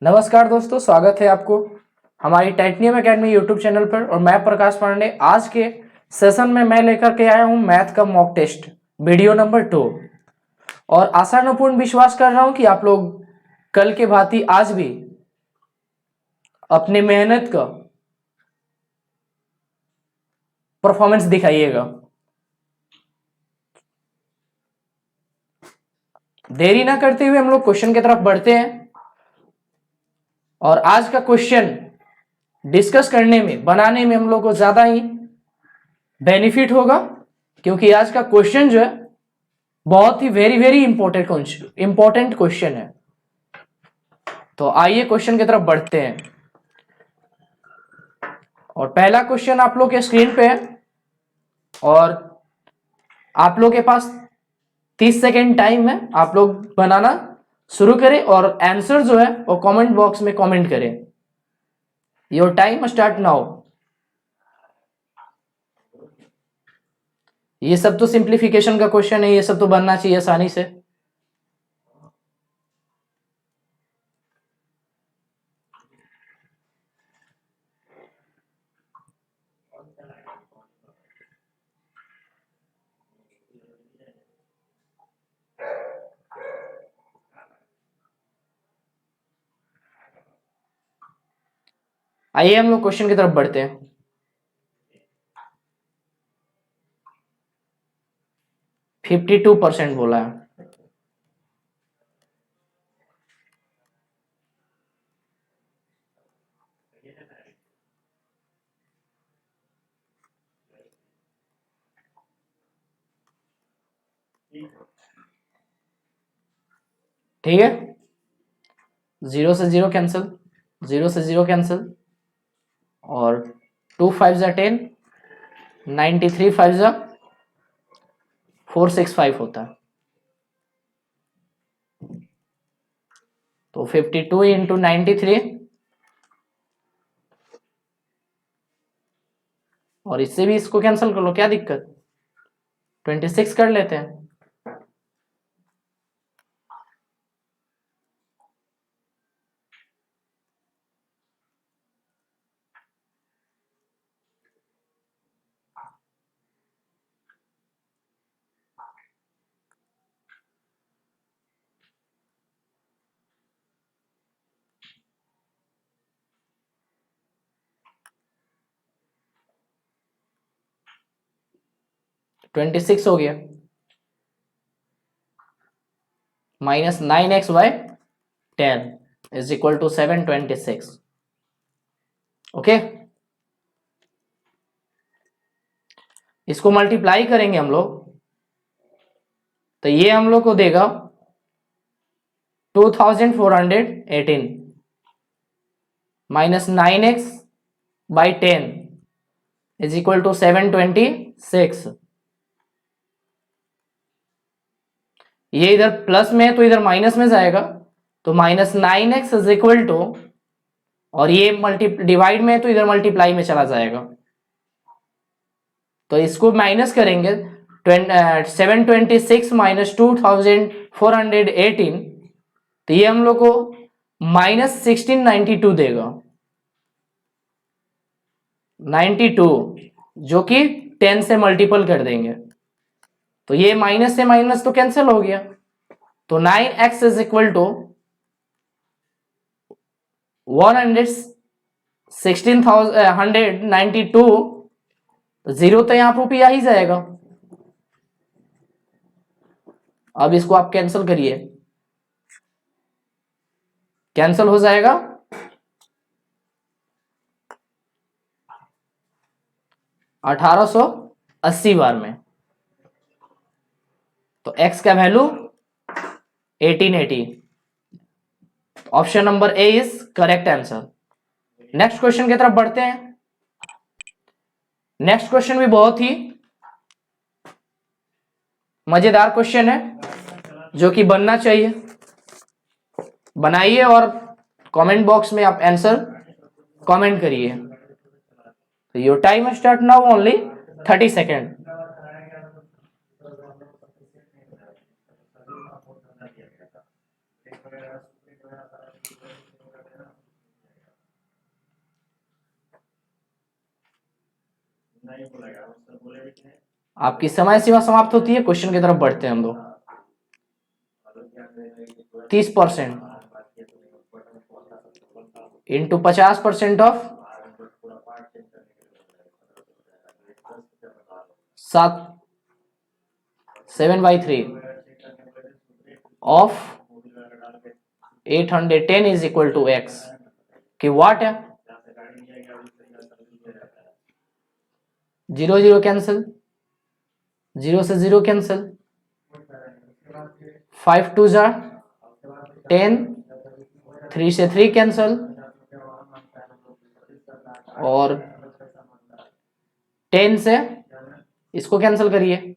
नमस्कार दोस्तों, स्वागत है आपको हमारी टाइटेनियम एकेडमी यूट्यूब चैनल पर। और मैं प्रकाश पांडे आज के सेशन में मैं लेकर के आया हूं मैथ का मॉक टेस्ट वीडियो नंबर 2। और आशानुपूर्ण विश्वास कर रहा हूं कि आप लोग कल के भांति आज भी अपनी मेहनत का परफॉर्मेंस दिखाइएगा। देरी ना करते हुए हम लोग क्वेश्चन की तरफ बढ़ते हैं। और आज का क्वेश्चन डिस्कस करने में, बनाने में हम लोग को ज्यादा ही बेनिफिट होगा, क्योंकि आज का क्वेश्चन जो है बहुत ही वेरी इंपॉर्टेंट क्वेश्चन है। तो आइए क्वेश्चन की तरफ बढ़ते हैं। और पहला क्वेश्चन आप लोग के स्क्रीन पे है और आप लोग के पास 30 सेकेंड टाइम है। आप लोग बनाना शुरू करें और आंसर जो है वो कमेंट बॉक्स में कमेंट करें। Your time start now. ये सब तो सिंप्लीफिकेशन का क्वेश्चन है, ये सब तो बनना चाहिए आसानी से। आइए हम लोग क्वेश्चन की तरफ बढ़ते हैं। फिफ्टी 52% बोला है। ठीक है, 0 से 0 कैंसिल, 0 से 0 कैंसिल, और 2 5 जा 10, 93 5 जा 465 होता है। तो 52 इंटू 93, और इससे भी इसको कैंसिल कर लो, क्या दिक्कत, 26 कर लेते हैं। -26 हो गया, -9x/10 is equal to 726। Okay, इसको मल्टीप्लाई करेंगे हम लोग तो ये हम लोग को देगा 2418 -9x/10 इज इक्वल टू 726। ये इधर प्लस में है तो इधर माइनस में जाएगा, तो -9x इज इक्वल टू, और ये डिवाइड में है तो इधर मल्टीप्लाई में चला जाएगा। तो इसको माइनस करेंगे, 726 माइनस 2418, तो ये हम लोग को -1692 देगा, 92, जो कि 10 से मल्टीपल कर देंगे। तो ये माइनस से माइनस तो कैंसिल हो गया, तो 9x is equal to 192, zero तो यहां पर आ ही जाएगा। अब इसको आप कैंसिल करिए, कैंसिल हो जाएगा 1880 बार में। तो x का value 1880। Option number A is correct answer. Next question की तरफ बढ़ते हैं। नेक्स्ट क्वेश्चन भी बहुत ही मजेदार क्वेश्चन है, जो कि बनना चाहिए। बनाइए और कमेंट बॉक्स में आप आंसर कमेंट करिए। तो your time start now, only 30 second. आपकी समय सीमा समाप्त होती है, क्वेश्चन की तरफ बढ़ते हैं हम लोग। 30% into 50% of 7/3 of 810 is equal to x की वाट है। 0 0 कैंसिल, 0 से 0 कैंसिल, 5 2 जा 10, 3 से 3 कैंसिल और 10 से इसको कैंसिल करिए,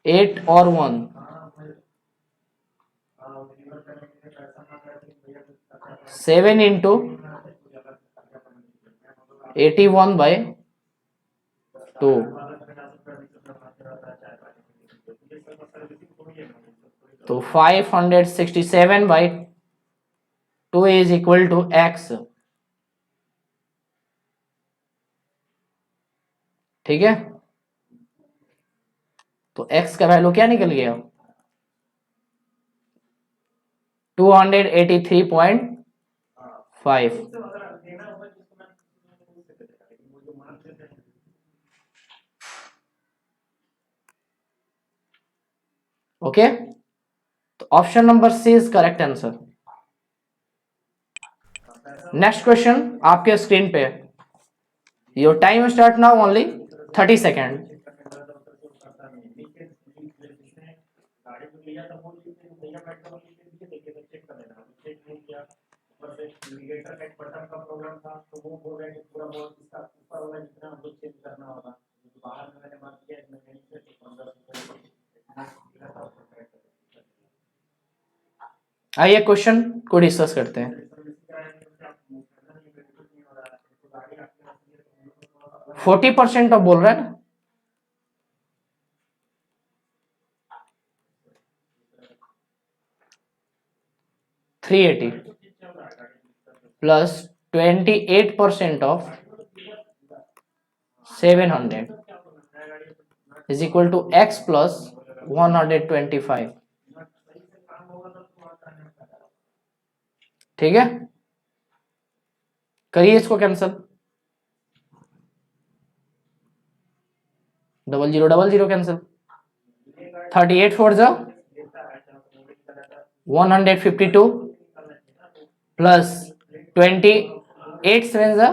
8 और 1, 7 इंटू 81/2, तो 567/2 इज इक्वल टू एक्स। ठीक है, तो x का वैल्यू क्या निकल गया, 283.5। ओके, तो option number C is correct answer. Next question आपके स्क्रीन पे, your time start now, only 30 second. आइए क्वेश्चन को डिस्कस करते हैं। 40% ऑफ बोल रहा है ना, 380 plus 28% of 700 is equal to x plus 125। ठीक है, करिए इसको कैंसिल, 0000 कैंसिल, 38 4 जा 152 प्लस 28 7 जा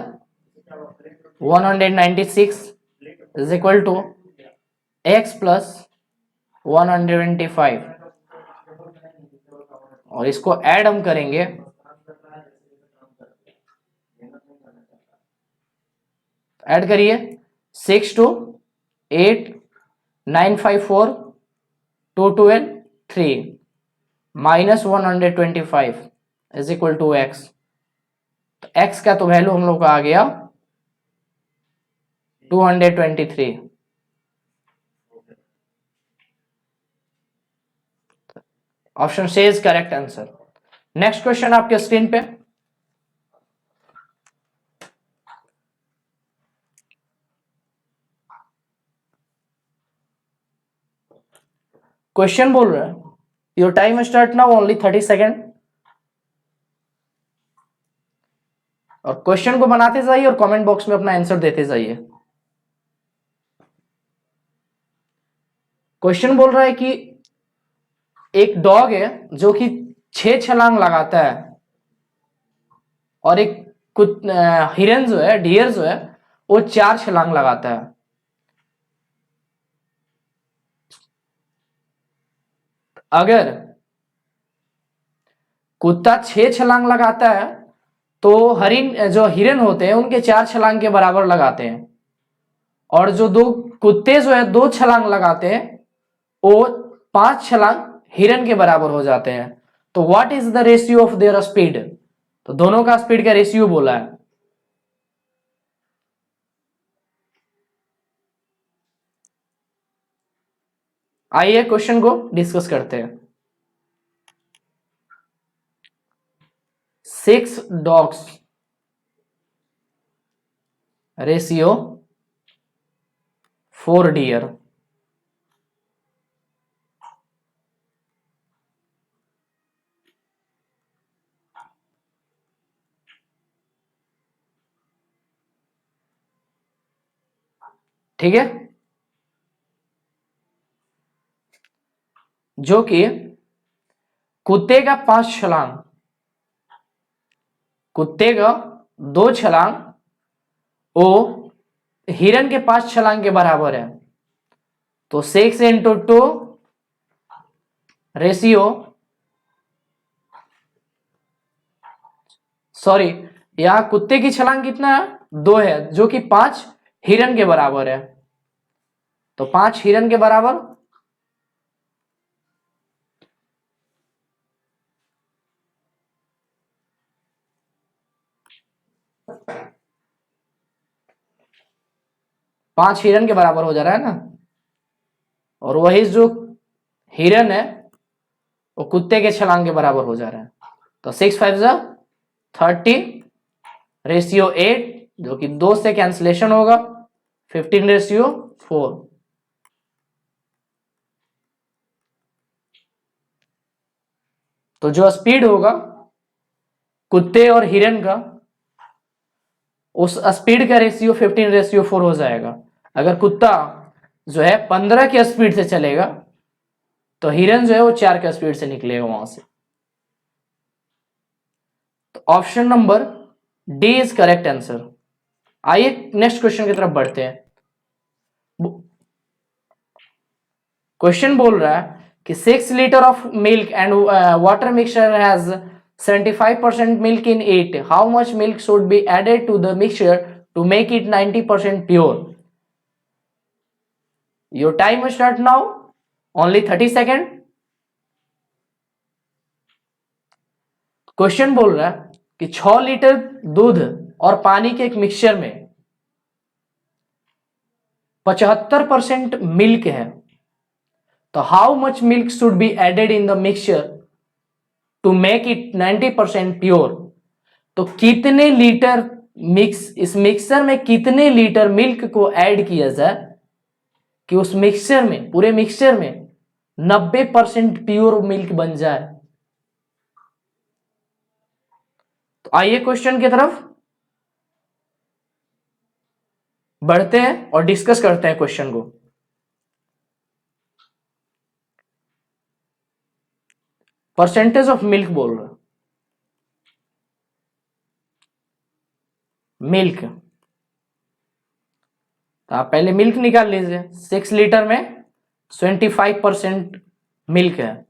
196 is equal to x plus 125, और इसको ऐड हम करेंगे, ऐड करिए 6 2 8 9 5 4 2 12 3 minus 125 is equal to x. तो एक्स का तो वैल्यू हम लोग का आ गया 223। Option C is correct answer. Next question आपके स्क्रीन पे, क्वेश्चन बोल रहा है your time start now, only 30 second. और क्वेश्चन को बनाते जाइए और कमेंट बॉक्स में अपना आंसर देते जाइए। क्वेश्चन बोल रहा है कि एक डॉग है जो कि 6 छलांग लगाता है, और एक हिरन जो है, डियर जो है, वो 4 छलांग लगाता है। अगर कुत्ता 6 छलांग लगाता है तो जो हिरन होते हैं उनके 4 छलांग के बराबर लगाते हैं, और जो 2 कुत्ते जो है 2 छलांग लगाते हैं वो 5 छलांग हिरन के बराबर हो जाते हैं। तो what is the ratio of their speed, तो दोनों का स्पीड का रेशियो बोला है। आइए क्वेश्चन को डिस्कस करते हैं। 6 dogs रेशियो 4 डियर। ठीक है, जो कि कुत्ते का 5 छलांग, कुत्ते का 2 छलांग वो हिरन के 5 छलांग के बराबर है। तो 6 इंटू 2 रेशियो, सॉरी, यहां कुत्ते की छलांग कितना है, 2 है, जो कि 5 हिरन के बराबर है। तो 5 हिरन के बराबर 5 हिरन के बराबर हो जा रहा है ना। और वही जो हिरन है वो कुत्ते के छलांग के बराबर हो जा रहा है। तो 6 5 जा 30 रेशियो 8, जो कि 2 से कैंसिलेशन होगा, 15 रेशियो 4। तो जो स्पीड होगा कुत्ते और हिरन का, उस स्पीड का रेशियो 15 रेशियो 4 हो जाएगा। अगर कुत्ता जो है 15 की स्पीड से चलेगा तो हिरन जो है वो 4 की स्पीड से निकलेगा वहां से। तो option number D is correct answer. आइए नेक्स्ट क्वेश्चन की तरफ बढ़ते हैं। क्वेश्चन बोल रहा है कि 6 litre of milk and water mixture has 75% milk in it, how much milk should be added to the mixture to make it 90% pure. Your time start now, only 30 second. Question बोल रहा है कि 6 litre दूध और पानी के एक mixture में 75% मिल्क है, तो how much milk should be added in the mixture to make it 90% pure. तो कितने लीटर इस मिक्सचर में कितने लीटर मिल्क को ऐड किया जाए कि उस मिक्सचर में, पूरे मिक्सचर में 90% प्योर मिल्क बन जाए। तो आइए क्वेश्चन की तरफ बढ़ते हैं और डिस्कस करते हैं क्वेश्चन को। परसेंटेज ऑफ मिल्क बोल रहा, मिल्क। तो आप पहले मिल्क निकाल लीजिए। 6 लीटर में 25% मिल्क है।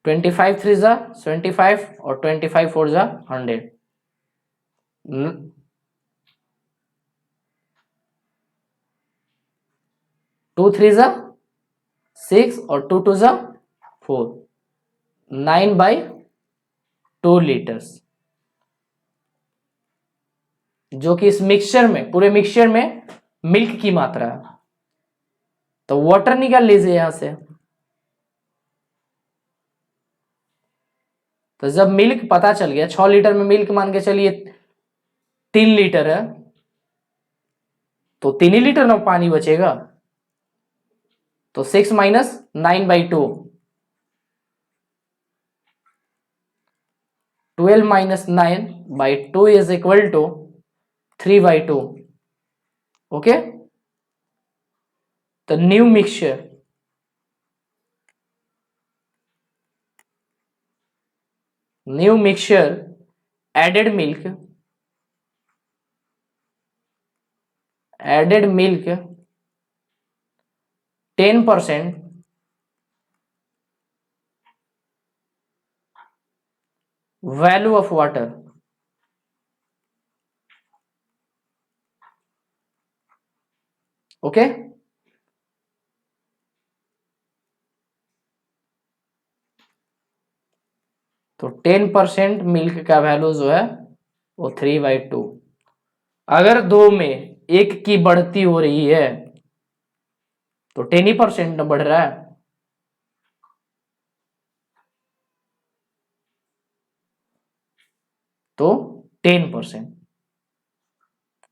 25 3 जा 25 और 25 4 जा 100। 2 3 जा 6 और 2 2 जा 4, 9/2 लीटर्स, जो कि इस मिक्सचर में, पूरे मिक्सचर में मिल्क की मात्रा है। तो वाटर निकाल लीजिए यहां से। तो जब मिल्क पता चल गया, 6 लीटर में मिल्क मान के चलिए 3 लीटर है, तो 3 ही लीटर ना पानी बचेगा। तो 6 minus 9/2, 12 minus 9/2 is equal to 3/2। Okay, तो new mixture, new mixture added milk, added milk 10% value of water. Okay, तो 10% मिल्क का वैल्यू जो है वो 3/2। अगर दो में एक की बढ़ती हो रही है तो 10% बढ़ रहा है। तो 10%,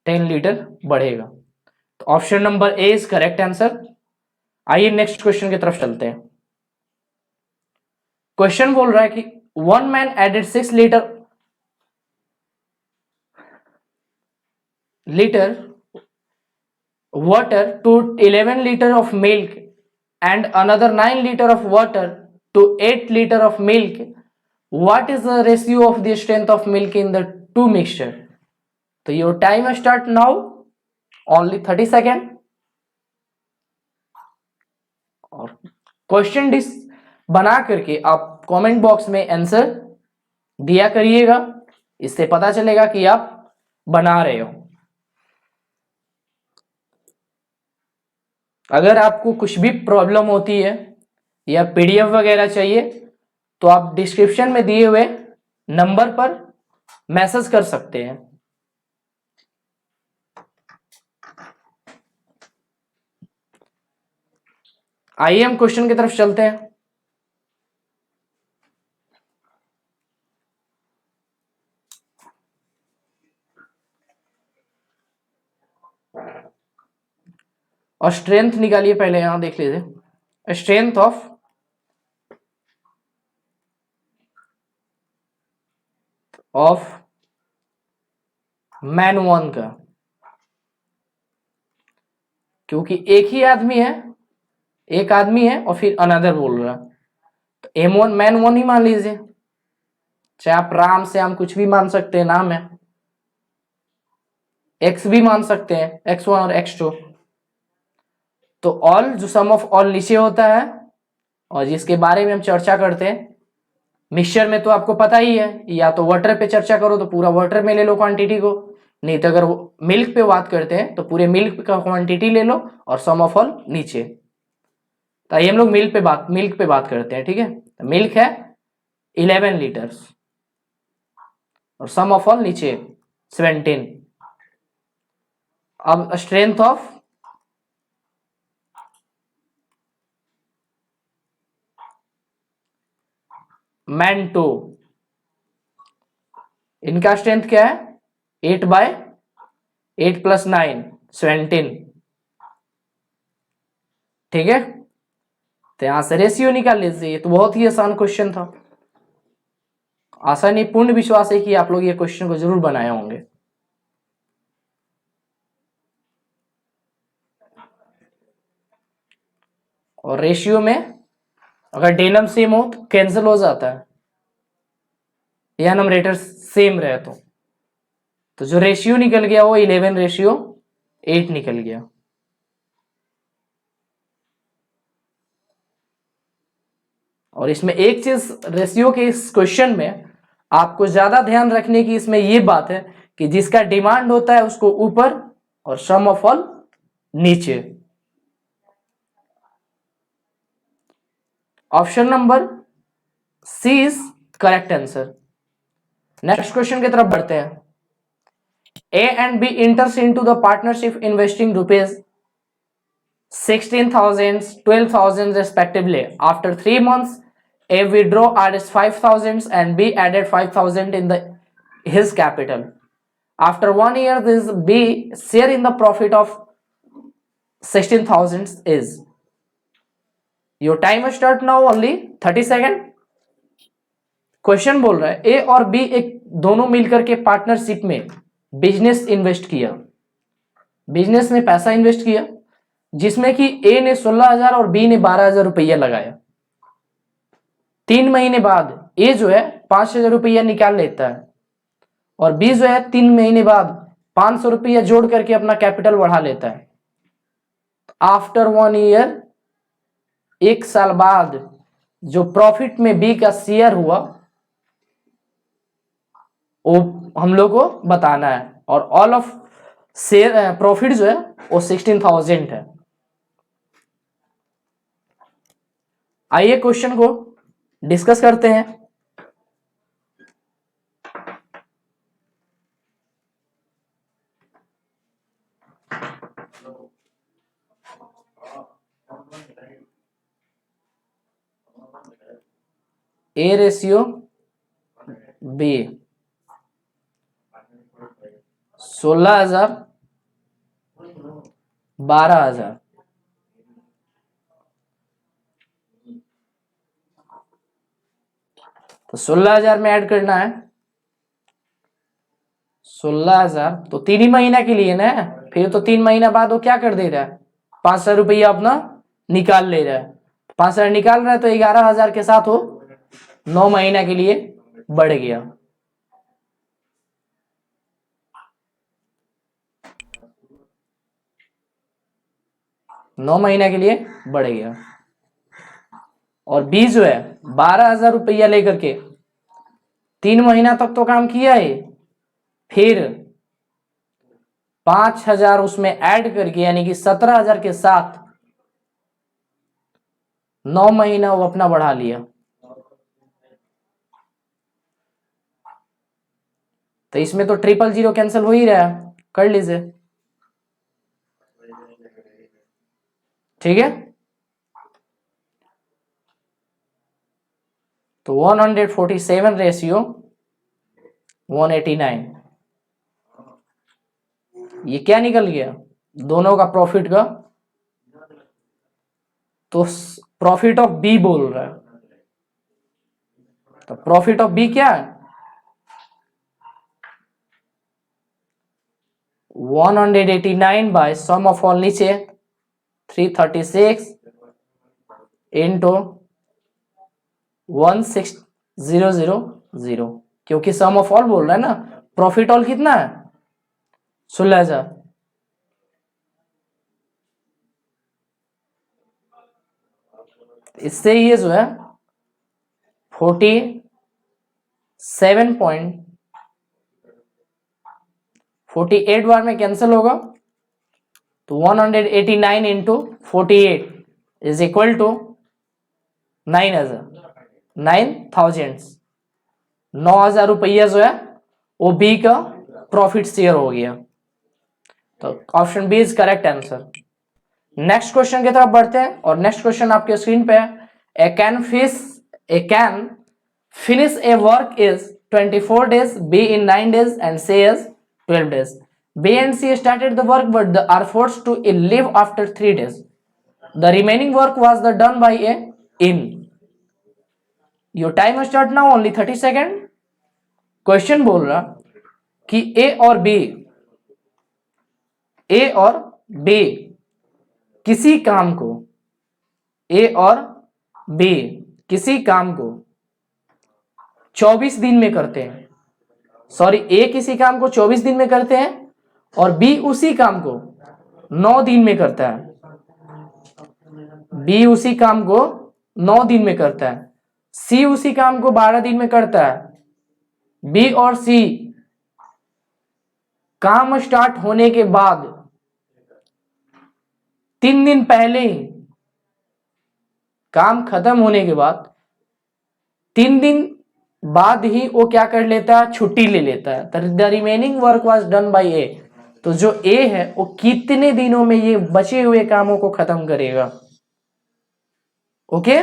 10 लीटर बढ़ेगा। तो option number A is correct answer. आइए नेक्स्ट क्वेश्चन की तरफ चलते हैं। क्वेश्चन बोल रहा है कि one man added 6 litre water to 11 liter of milk and another 9 liter of water to 8 liter of milk. What is the ratio of the strength of milk in the two mixture? तो your time start now, only 30 second. और question बना करके आप comment box में answer दिया करिएगा, इससे पता चलेगा कि आप बना रहे हो। अगर आपको कुछ भी प्रॉब्लम होती है या पीडीएफ वगैरह चाहिए तो आप डिस्क्रिप्शन में दिए हुए नंबर पर मैसेज कर सकते हैं। आइए हम क्वेश्चन की तरफ चलते हैं। और स्ट्रेंथ निकालिए, पहले यहां देख लीजिए स्ट्रेंथ ऑफ मैन वन का, क्योंकि एक ही आदमी है, एक आदमी है और फिर अनदर बोल रहा, तो एम वन मैन वन ही मान लीजिए, चाहे आप राम श्याम कुछ भी मान सकते हैं, नाम है, एक्स भी मान सकते हैं, एक्स वन और एक्स टू। तो ऑल जो सम ऑफ ऑल नीचे होता है और जिसके बारे में हम चर्चा करते हैं मिक्सचर में, तो आपको पता ही है, या तो वाटर पे चर्चा करो तो पूरा वाटर में ले लो क्वांटिटी को, नहीं तो अगर मिल्क पे बात करते हैं तो पूरे मिल्क का क्वांटिटी ले लो और सम ऑफ ऑल नीचे। तो आइए हम लोग मिल्क पे बात करते हैं, ठीक है। तो मिल्क है 11 लीटर्स और सम ऑफ ऑल नीचे 17। अब स्ट्रेंथ ऑफ मैन टू, इनका स्ट्रेंथ क्या है 8/8 + 9 17, ठीक है। तो यहां से रेशियो निकाल लीजिए, ये तो बहुत ही आसान क्वेश्चन था। आशा नहीं, पूर्ण विश्वास है कि आप लोग ये क्वेश्चन को जरूर बनाए होंगे। और रेशियो में अगर डेनम सेम हो तो कैंसिल हो जाता है, या नंबरेटर सेम रहे तो जो रेशियो निकल गया वो 11:8 निकल गया। और इसमें एक चीज रेशियो के इस क्वेश्चन में आपको ज्यादा ध्यान रखने की इसमें ये बात है कि जिसका डिमांड होता है उसको ऊपर और सम ऑफ ऑल नीचे। Option number C is correct answer. Next question की तरफ बढ़ते हैं। A and B enters into the partnership investing rupees 16,000, 12,000 respectively. After 3 months, A withdraw Rs 5,000 and B added 5,000 in his capital. After 1 year, this B share in the profit of 16,000 is. Your time start now, only 30 second. Question बोल रहा है ए और B एक दोनों मिलकर के partnership में business invest किया, बिजनेस में पैसा इन्वेस्ट किया, जिसमें कि ए ने 16,000 और बी ने 12,000 रुपया लगाया। 3 महीने बाद ए जो है 5,000 रुपया निकाल लेता है और बी जो है 3 महीने बाद 500 रुपया जोड़ करके अपना कैपिटल बढ़ा लेता है। आफ्टर 1 ईयर, 1 साल बाद जो प्रॉफिट में बी का शेयर हुआ वो हम लोग को बताना है, और ऑल ऑफ शेयर प्रॉफिट जो है वो 16,000 है। आइए क्वेश्चन को डिस्कस करते हैं। A ratio B 16,000 12,000। तो 16,000 में ऐड करना है 16,000, तो 3 ही महीना के लिए ना, फिर तो 3 महीना बाद वो क्या कर दे रहा है, 500 रुपया अपना निकाल ले रहा है। 500 निकाल रहा है तो 11,000 के साथ वो 9 महीना के लिए बढ़ गया। नौ महीना के लिए बढ़ गया। और बी जो है 12,000 रुपया लेकर के 3 महीना तक तो काम किया है, फिर 5,000 उसमें ऐड करके यानी कि 17,000 के साथ 9 महीना वो अपना बढ़ा लिया। तो इसमें तो 000 कैंसिल हो ही रहा है, कर लीजिए, ठीक है। तो 147 रेशियो 189, ये क्या निकल गया, दोनों का प्रॉफिट का। तो प्रॉफिट ऑफ बी बोल रहा है, तो प्रॉफिट ऑफ बी क्या है 189 बाय सम ऑफ ऑल नीचे 336 इंटू 16,000, क्योंकि सम ऑफ ऑल बोल रहा है ना। प्रॉफिट ऑल कितना है 16,000। इससे ये जो है 47.48 बार में कैंसिल होगा, तो 189 इंटू 48 इज इक्वल टू 9,000 रुपया जो है वो बी का प्रॉफिट शेयर हो गया। तो option B is correct answer. Next question की तरफ बढ़ते हैं, और नेक्स्ट क्वेश्चन आपके स्क्रीन पे है। A can finish a work is 24 days, B in 9 days and C is 12 days. B and C started the work but they are forced to leave after 3 days. The remaining work was done by A in. Your time start now, only 30 seconds. Question बोल रहा कि A और B किसी काम को A और B किसी काम को 24 दिन में करते हैं। सॉरी, A किसी काम को 24 दिन में करते हैं और B उसी काम को 9 दिन में करता है। B उसी काम को 9 दिन में करता है, C उसी काम को 12 दिन में करता है। B और C काम स्टार्ट होने के बाद 3 दिन पहले ही, काम खत्म होने के बाद 3 दिन बाद ही वो क्या कर लेता है, छुट्टी ले लेता है। The remaining work was done by A. तो जो ए है वो कितने दिनों में ये बचे हुए कामों को खत्म करेगा। ओके,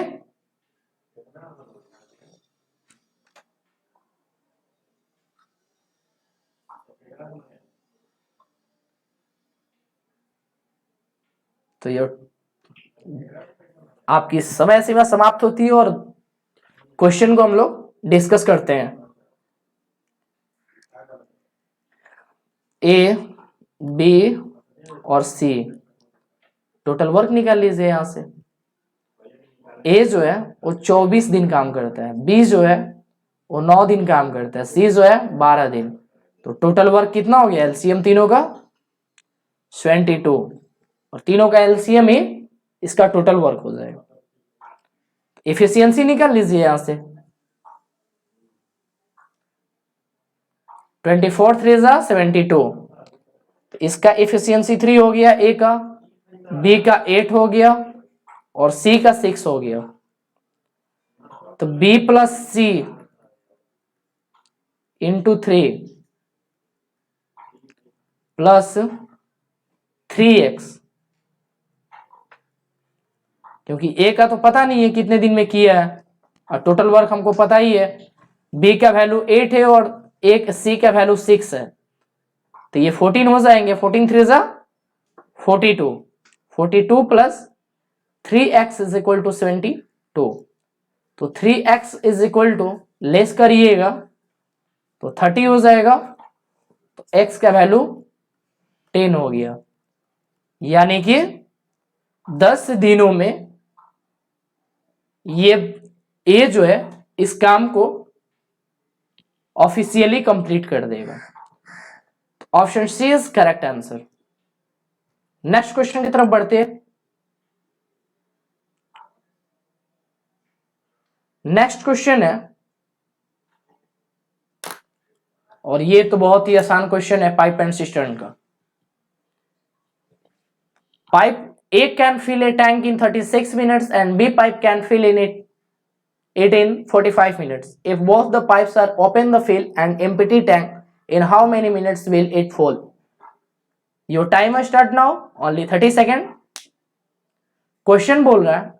तो ये आपकी समय सीमा समाप्त होती है और क्वेश्चन को हम लोग डिस्कस करते हैं। ए, बी और सी टोटल वर्क निकाल लीजिए यहां से। ए जो है वो 24 दिन काम करता है, बी जो है वो 9 दिन काम करता है, सी जो है 12 दिन। तो टोटल वर्क कितना हो गया, एलसीएम तीनों का 22, और तीनों का एलसीएम ही इसका टोटल वर्क हो जाएगा। एफिशिएंसी निकाल लीजिए यहां से, 24 3 72, तो इसका एफिशिएंसी 3 हो गया, ए का, बी का 8 हो गया और सी का 6 हो गया। तो बी प्लस सी इंटू 3 प्लस 3x, क्योंकि ए का तो पता नहीं है कितने दिन में किया है और टोटल वर्क हमको पता ही है। बी का वैल्यू 8 है और एक सी का वैल्यू 6 है, तो ये 14 हो जाएंगे। 14 3 42, 42 plus 3x is equal to 72, तो 3x is equal to less करिएगा तो 30 हो जाएगा, तो x का वैल्यू 10 हो गया। यानी कि 10 दिनों में ये जो है इस काम को ऑफिशियली कंप्लीट कर देगा। Option C is correct answer. Next question की तरफ बढ़ते हैं। नेक्स्ट क्वेश्चन है, और ये तो बहुत ही आसान क्वेश्चन है पाइप एंड सिस्टर्न का। Pipe A can fill a tank in 36 minutes and B pipe can fill it in 45 minutes. If both the pipes are open the fill and empty tank, in how many minutes will it full? Your timer start now, only 30 second. Question बोल रहा है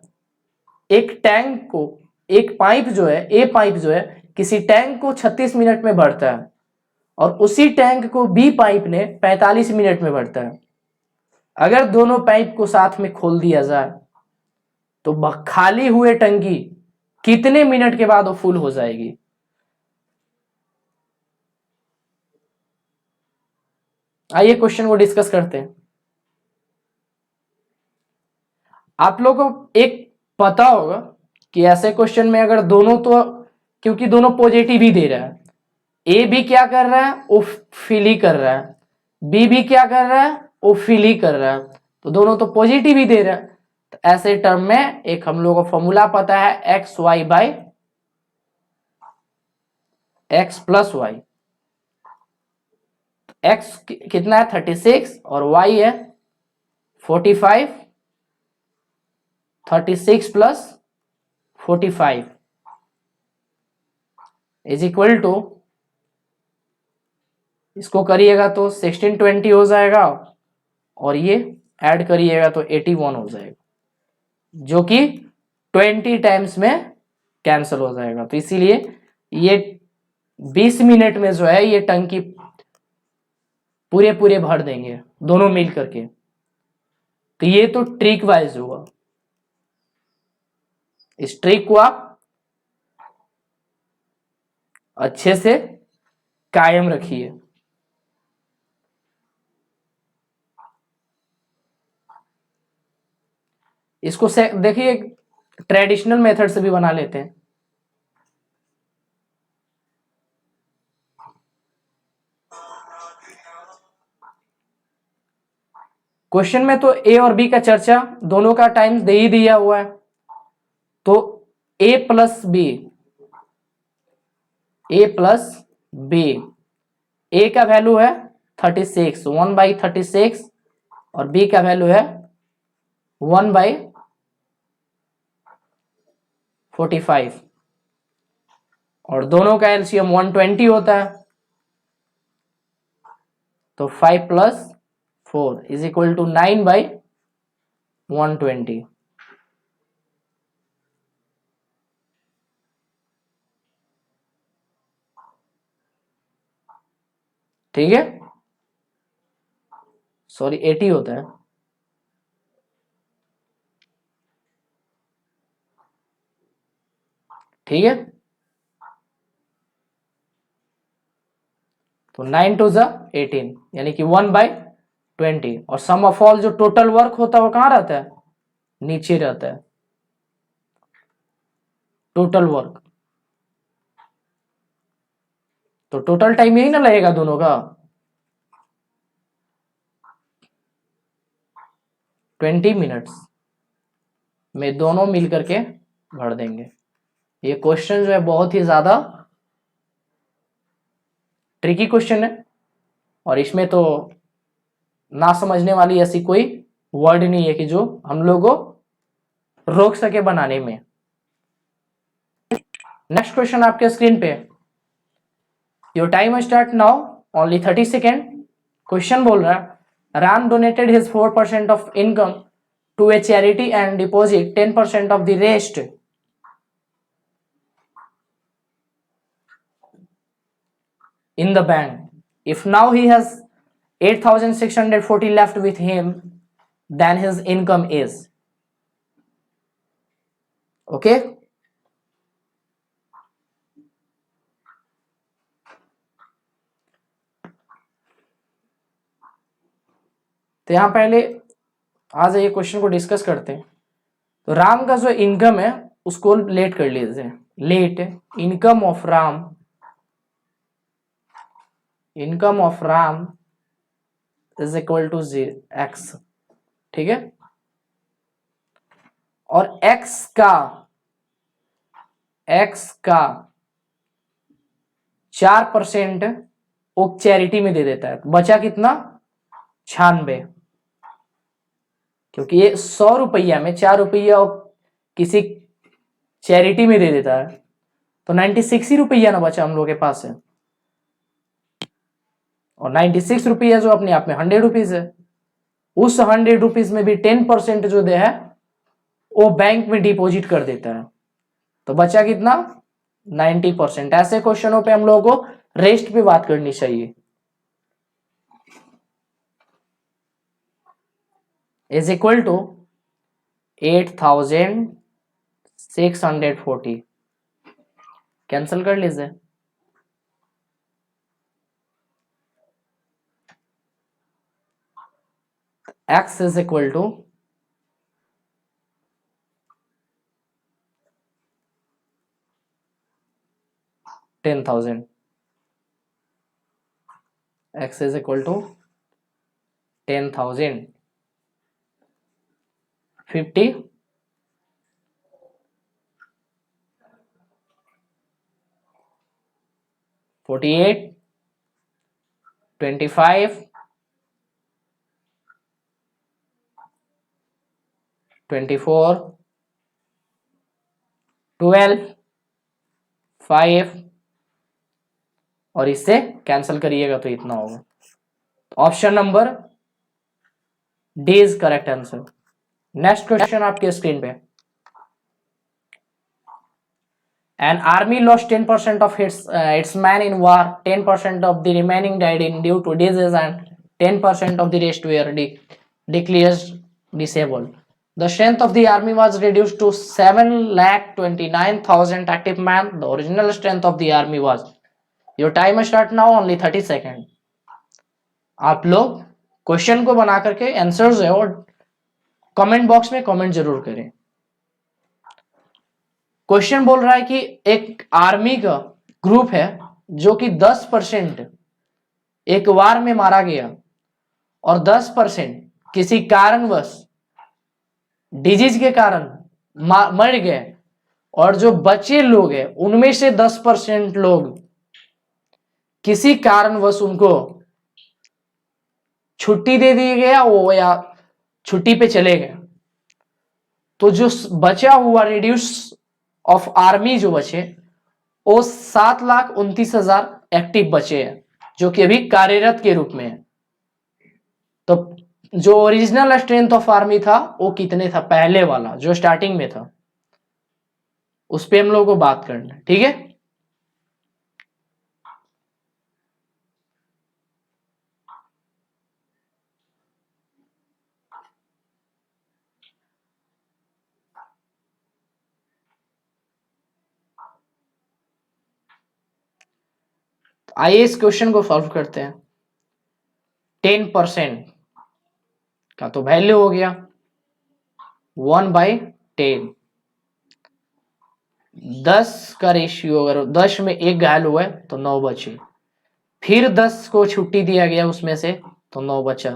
एक tank को, एक pipe जो है, ए pipe जो है किसी टैंक को 36 मिनट में भरता है और उसी टैंक को बी पाइप ने 45 मिनट में भरता है। अगर दोनों पाइप को साथ में खोल दिया जाए तो खाली हुए टंकी कितने मिनट के बाद वो फुल हो जाएगी? आइए क्वेश्चन को डिस्कस करते हैं। आप लोगों को एक पता होगा कि ऐसे क्वेश्चन में अगर दोनों, तो क्योंकि दोनों पॉजिटिव ही दे रहा है, ए भी क्या कर रहा है वो फिल ही कर रहा है, बी भी क्या कर रहा है वो फिल ही कर रहा है, तो दोनों तो पॉजिटिव ही दे रहा है। तो ऐसे टर्म में एक हम लोगों को फॉर्मूला पता है x y by x plus y. X कितना है 36 और वाई है 45, 36 प्लस 45 इज इक्वल टू, इसको करिएगा तो 1620 हो जाएगा और ये ऐड करिएगा तो 81 हो जाएगा, जो कि 20 टाइम्स में कैंसिल हो जाएगा। तो इसीलिए ये 20 मिनट में जो है ये टंकी पूरे पूरे भर देंगे दोनों मिल करके। तो ये तो ट्रिक वाइज हुआ, इस ट्रिक को आप अच्छे से कायम रखिए। इसको से देखिए ट्रेडिशनल मेथड से भी बना लेते हैं। क्वेश्चन में तो ए और बी का चर्चा दोनों का टाइम दे ही दिया हुआ है, तो ए प्लस बी, ए प्लस बी, ए का वैल्यू है 36, 1/36 और बी का वैल्यू है 1/45 और दोनों का एलसीएम 120 होता है, तो 5 + 4 इज इक्वल टू 9/120। ठीक है, सॉरी 80 होता है। ठीक है, तो 9 × 2 = 18 यानी कि 1/20 और सम ऑफ ऑल जो टोटल वर्क होता है वो कहां रहता है? नीचे रहता है टोटल वर्क। तो टोटल टाइम यही ना लगेगा दोनों का 20 मिनट्स में दोनों मिल करके भर देंगे। ये क्वेश्चन जो है बहुत ही ज्यादा ट्रिकी क्वेश्चन है और इसमें तो ना समझने वाली ऐसी कोई वर्ड नहीं है कि जो हम लोग को रोक सके बनाने में। नेक्स्ट क्वेश्चन आपके स्क्रीन पे, your time start now, only 30 second. Question बोल रहा है Ram donated his 4% of income to a charity and deposit 10% of the rest in the bank. If now he has 8,640 left with him, than his income is. Okay, तो यहां पहले आ जाइए question को discuss करते हैं। तो राम का जो इनकम है उसको लेट कर लीजिए। Let income of Ram, income of Ram is equal to x. ठीक है, और एक्स का 4% वो चैरिटी में दे देता है। बचा कितना? 96। क्योंकि ये 100 रुपया में 4 रुपया किसी चैरिटी में दे देता है, तो 96 ही रुपया ना बचा हम लोग के पास है। और 96 रुपया जो अपने आप में 100 रुपीज है, उस 100 रुपीज में भी 10% जो दे है वो बैंक में डिपॉजिट कर देता है, तो बचा कितना? 90%। ऐसे क्वेश्चनों पे हम लोगों को रेस्ट पे बात करनी चाहिए। Is equal to 8640। कैंसिल कर लीजिए। x is equal to 10,000। x is equal to 10,000। 50, 48, 25, 24, 12, 5 और इससे कैंसिल करिएगा तो इतना होगा। Option number D is correct answer. Next question आपके स्क्रीन पे। An army lost 10% of its men in war, 10% of the remaining died in due to disease, and 10% of the rest were declared disabled. The strength of the army was reduced to 7,29,000 active men. The original strength of the army was. Your time start now, only 30 second. आप लोग question को बना करके answers है और comment box में comment जरूर करें। क्वेश्चन बोल रहा है कि एक आर्मी का ग्रुप है जो कि 10% एक वार में मारा गया और 10% किसी कारणवश डिजीज के कारण मर गए, और जो बचे लोग हैं उनमें से 10% लोग किसी कारणवश उनको छुट्टी दे दी गया वो या छुट्टी पे चले गए। तो जो बचा हुआ रिड्यूस ऑफ आर्मी जो बचे वो 7,29,000 एक्टिव बचे हैं जो कि अभी कार्यरत के रूप में है। तो जो ओरिजिनल स्ट्रेंथ ऑफ आर्मी था वो कितने था? पहले वाला जो स्टार्टिंग में था उस पे हम लोगों को बात करना है। ठीक है, आइए इस क्वेश्चन को सॉल्व करते हैं। 10% का तो वैल्यू हो गया 1/10। 10 का रेशियो अगर 10 में 1 घायल हुआ है तो 9 बचे। फिर 10 को छुट्टी दिया गया उसमें से तो 9 बचा।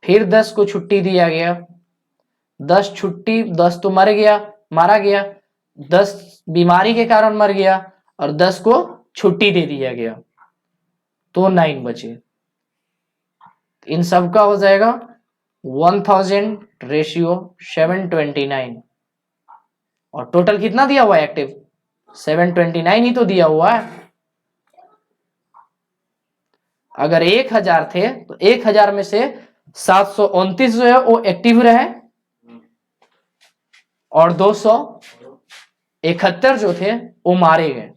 फिर 10 को छुट्टी दिया गया, 10 छुट्टी, 10 तो मारा गया, 10 बीमारी के कारण मर गया और 10 को छुट्टी दे दिया गया तो 9 बचे। इन सब का हो जाएगा 1000 रेशियो 729 और टोटल कितना दिया हुआ है एक्टिव? 729 ही तो दिया हुआ है। अगर 1000 थे तो 1000 में से 729 जो है वो एक्टिव रहे और 271 जो थे वो मारे गए।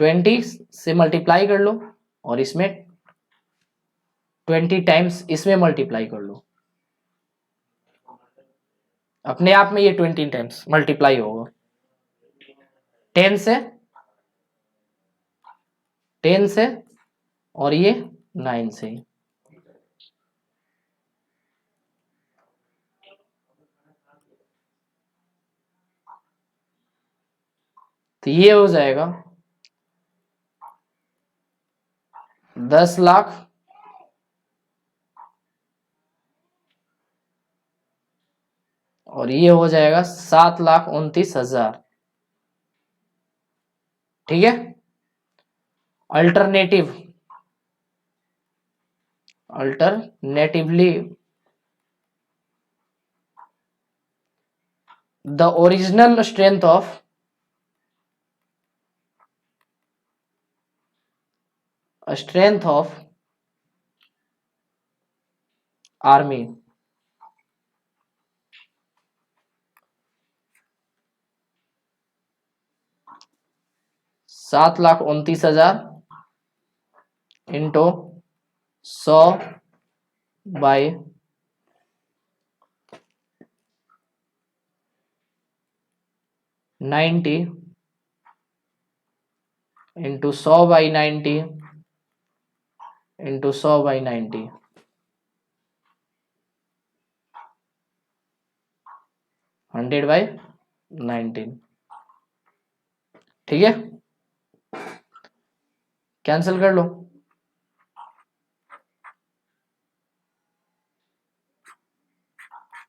20 से मल्टीप्लाई कर लो और इसमें 20 टाइम्स इसमें मल्टीप्लाई कर लो, अपने आप में ये 20 टाइम्स मल्टीप्लाई होगा। 10 से, 10 से और ये 9 से। तो ये हो जाएगा 10 लाख और ये हो जाएगा 7,29,000। ठीक है। Alternatively the original strength of army 7,29,000 into 100 by 90 into 100 by 90 into 100 by 90, 100 by 19। ठीक है, कैंसिल कर लो।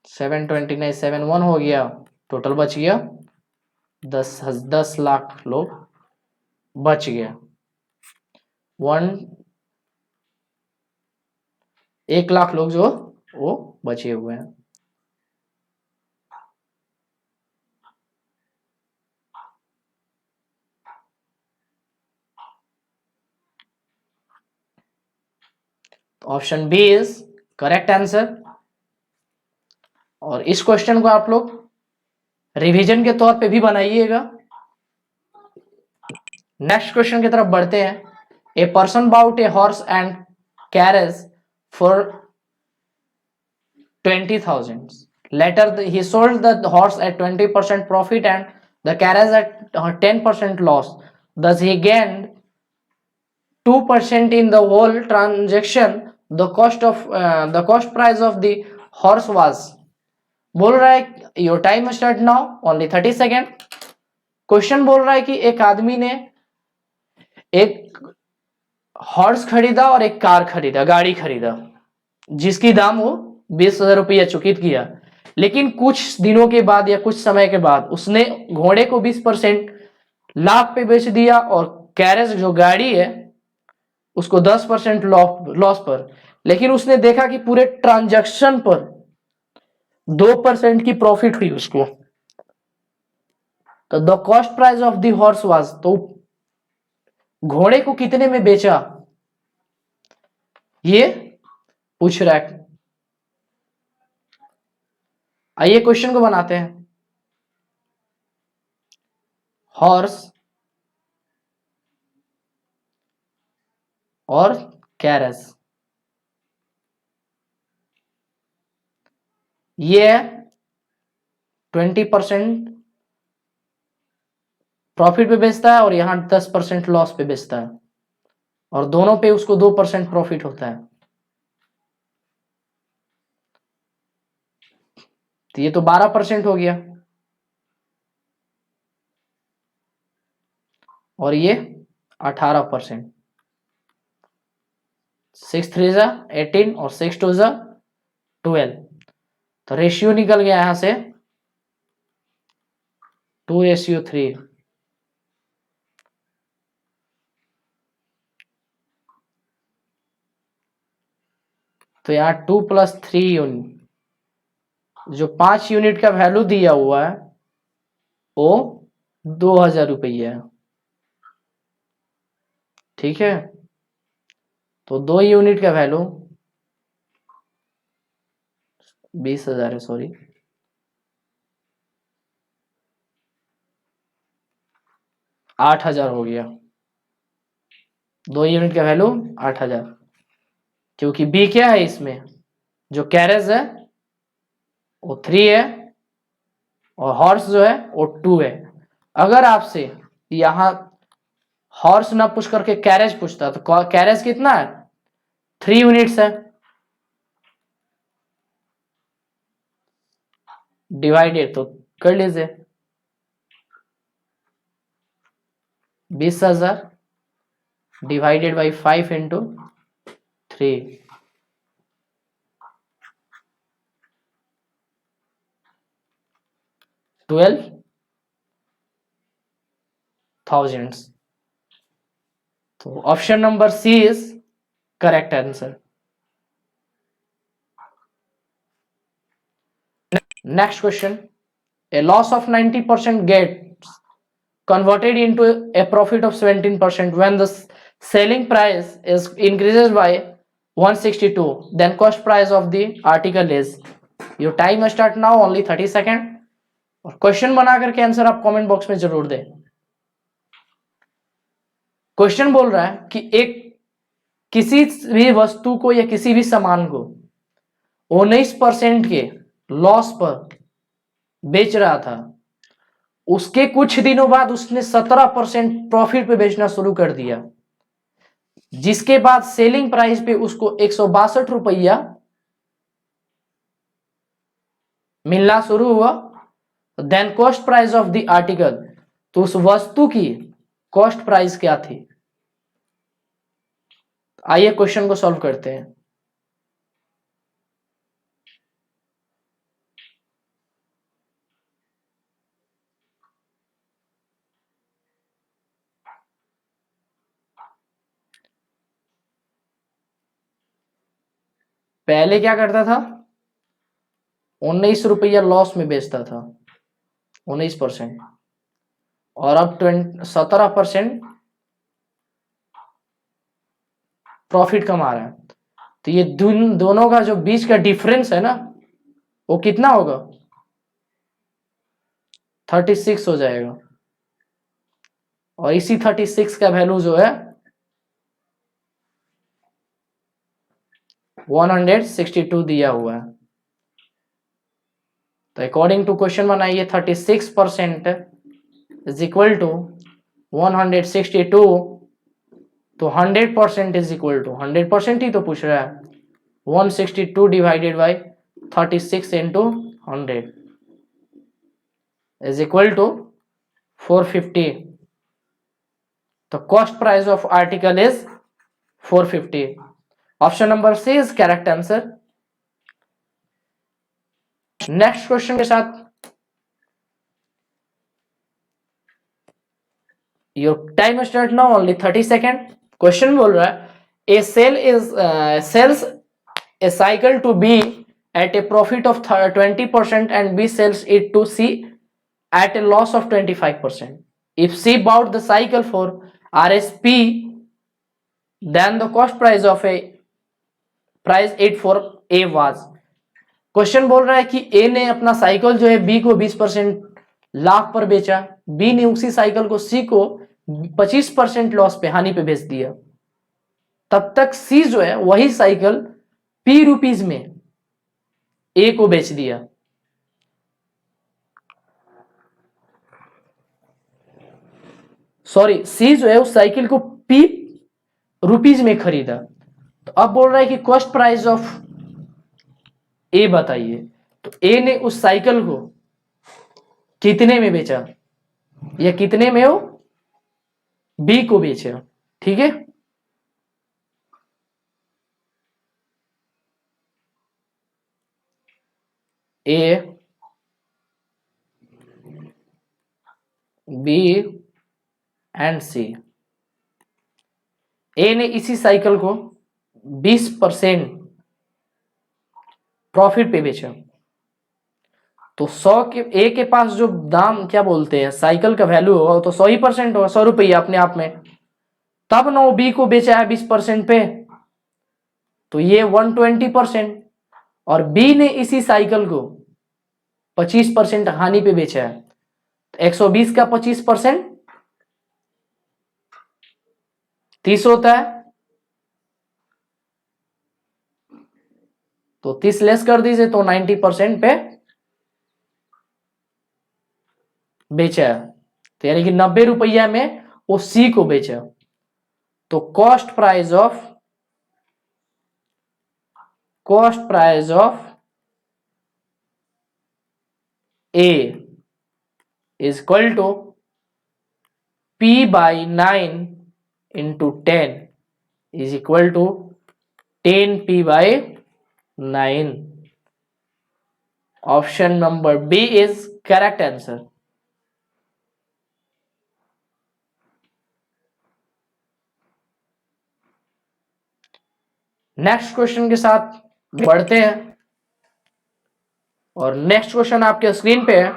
729 71 हो गया, टोटल बच गया 10 लाख लोग बच गया। 1 लाख लोग जो वो बचे हुए हैं। Option B is correct answer. और इस क्वेश्चन को आप लोग रिवीजन के तौर पे भी बनाइएगा। नेक्स्ट क्वेश्चन की तरफ बढ़ते हैं। A person bought a horse and carriage for 20,000. Later he sold the horse at 20% profit and the carriage at 10% loss. Thus he gained 2% in the whole transaction. The cost price of the horse was, बोल रहा है your time start now, only 30 second. Question बोल रहा है कि एक आदमी ने एक हॉर्स खरीदा और एक कार खरीदा, गाड़ी खरीदा, जिसकी दाम वो 20,000 रुपया चुकित किया। लेकिन कुछ दिनों के बाद या कुछ समय के बाद उसने घोड़े को 20% लाभ पे बेच दिया और कैरेज जो गाड़ी है उसको 10% लॉस पर। लेकिन उसने देखा कि पूरे ट्रांजैक्शन पर 2% की प्रॉफिट हुई उसको। तो the cost price of the horse was, तो घोड़े को कितने में बेचा ये पूछ रहा है। आइए क्वेश्चन को बनाते हैं। हॉर्स और कैरेज, ये 20% प्रॉफिट पे बेचता है और यहां 10% लॉस पे बेचता है और दोनों पे उसको 2% प्रॉफिट होता है। तो ये तो 12% हो गया और ये 18%। 6 3 जा 18 और 6 2 जा 12। तो रेशियो निकल गया यहां से 2:3। तो यहाँ 2 + 3 यूनिट, जो 5 यूनिट का वैल्यू दिया हुआ है वो 2,000 रुपया है। ठीक है, तो 2 यूनिट का वैल्यू 20,000 है, सॉरी 8,000 हो गया। 2 यूनिट का वैल्यू 8000, क्योंकि बी क्या है इसमें, जो कैरेज है वो 3 है और हॉर्स जो है वो 2 है। अगर आपसे यहां हॉर्स ना पूछ करके कैरेज पूछता तो कैरेज कितना है, 3 यूनिट्स है, डिवाइडेड तो कर लीजिए 20,000 डिवाइडेड बाई 5 इंटू 3, 12,000। तो option number C is correct answer. Next question, a loss of 90% gets converted into a profit of 17% when the selling price is increases by 162, then cost price of the article is, your time start now, only 30 second. और question बना करके answer आप comment box में जरूर दें। Question बोल रहा है कि एक किसी भी वस्तु को या किसी भी सामान को 19% के लॉस पर बेच रहा था, उसके कुछ दिनों बाद उसने 17% प्रॉफिट पे बेचना शुरू कर दिया, जिसके बाद सेलिंग प्राइस पे उसको 162 रुपया मिलना शुरू हुआ। Then cost price of the article, तो उस वस्तु की कॉस्ट प्राइस क्या थी। आइए क्वेश्चन को सॉल्व करते हैं। पहले क्या करता था, 19 रुपया लॉस में बेचता था 19%, और अब 17% प्रॉफिट कमा रहा है। तो ये दोनों का जो बीच का डिफरेंस है ना, वो कितना होगा, 36 हो जाएगा। और इसी 36 का वैल्यू जो है 162 दिया हुआ है। तो अकॉर्डिंग टू क्वेश्चन बनाइए, 36% इज इक्वल टू 162, तो 100% इज इक्वल टू 100% ही तो पूछ रहा है, 162 divided by 36 into 100 is equal to 450। तो cost price of article is 450। Option number C is correct answer. Next question के साथ, your time start now, only 30 second. Question बोल रहा है, A sell is sells a cycle to be at a profit of 20% and B sells it to C at a loss of 25%. If C bought the cycle for RSP, then the cost price of a price it for A was। Question बोल रहा है कि A ने अपना cycle जो है B को 20% लाख पर बेचा, B ने उसी साइकिल को C को 25% लॉस पे, हानि पे बेच दिया। तब तक C जो है वही साइकिल P रुपीज में ए को बेच दिया। सॉरी, सी जो है उस साइकिल को पी रुपीज में खरीदा। तो अब बोल रहा है कि कॉस्ट प्राइस ऑफ ए बताइए। तो ए ने उस साइकिल को कितने में बेचा, या कितने में वो बी को बेचा। ठीक है, ए बी एंड सी। ए ने इसी साइकिल को 20% प्रॉफिट पे बेचा। तो 100 के ए के पास जो दाम क्या बोलते हैं साइकिल का वैल्यू होगा, तो 100% होगा, 100 रुपया अपने आप में। तब ना वो बी को बेचा है 20% पे, तो ये 120%। और बी ने इसी साइकिल को 25% हानि पे बेचा है, तो 120 का 25% 30 होता है, तो 30 लेस कर दीजिए तो 90% पे बेचा है, तो यानी कि 90 रुपया में वो सी को बेचा। तो cost price of A is equal to P by 9 into 10 is equal to 10P by 9. Option number B is correct answer. Next question के साथ बढ़ते हैं, और नेक्स्ट क्वेश्चन आपके स्क्रीन पे है।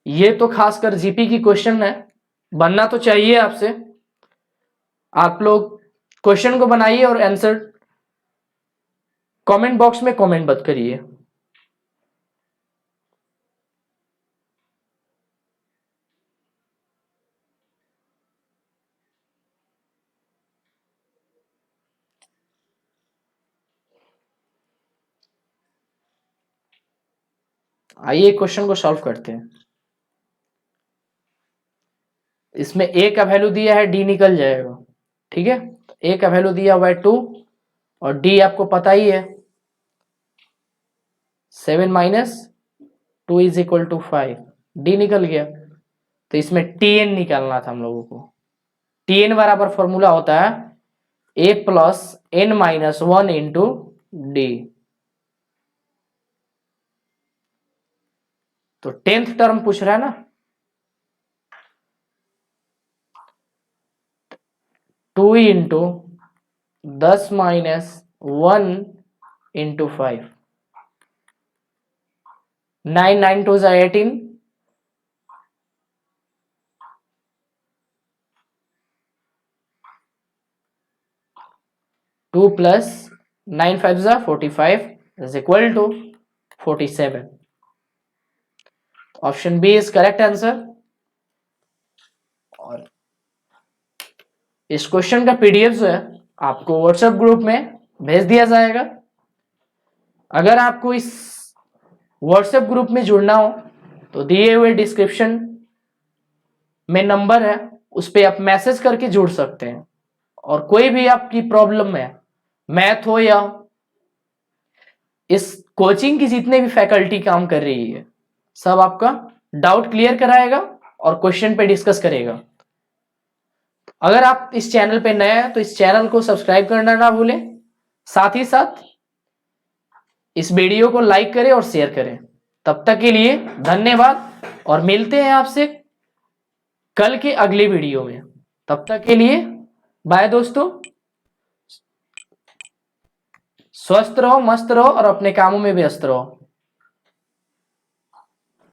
ये तो खासकर जीपी की क्वेश्चन है, बनना तो चाहिए आपसे। आप लोग क्वेश्चन को बनाइए और आंसर कमेंट बॉक्स में कमेंट मत करिए। आइए क्वेश्चन को सॉल्व करते हैं। इसमें ए का वैल्यू दिया है, डी निकल जाएगा, ठीक है। ए का वैल्यू दिया हुआ है 2 और डी आपको पता ही है 7 minus 2 is equal to 5, D निकल गया। तो इसमें टीएन निकालना था हम लोगों को। टीएन बराबर फॉर्मूला होता है A plus N minus 1 into D. तो 10th टर्म पूछ रहा है ना, 2 इंटू 10 माइनस 1 इंटू 5, 9 9 2 18, 2 प्लस 9 5 45 is equal to 47। Option B is correct answer. और इस क्वेश्चन का पीडीएफ जो है आपको व्हाट्सएप ग्रुप में भेज दिया जाएगा। अगर आपको इस व्हाट्सएप ग्रुप में जुड़ना हो तो दिए हुए डिस्क्रिप्शन में नंबर है, उस पर आप मैसेज करके जुड़ सकते हैं। और कोई भी आपकी प्रॉब्लम है, मैथ हो या इस कोचिंग की जितने भी फैकल्टी काम कर रही है, सब आपका डाउट क्लियर कराएगा और क्वेश्चन पे डिस्कस करेगा। अगर आप इस चैनल पे नए हैं तो इस चैनल को सब्सक्राइब करना ना भूलें, साथ ही साथ इस वीडियो को लाइक करें और शेयर करें। तब तक के लिए धन्यवाद और मिलते हैं आपसे कल के अगले वीडियो में। तब तक के लिए बाय दोस्तों, स्वस्थ रहो, मस्त रहो और अपने कामों में व्यस्त रहो।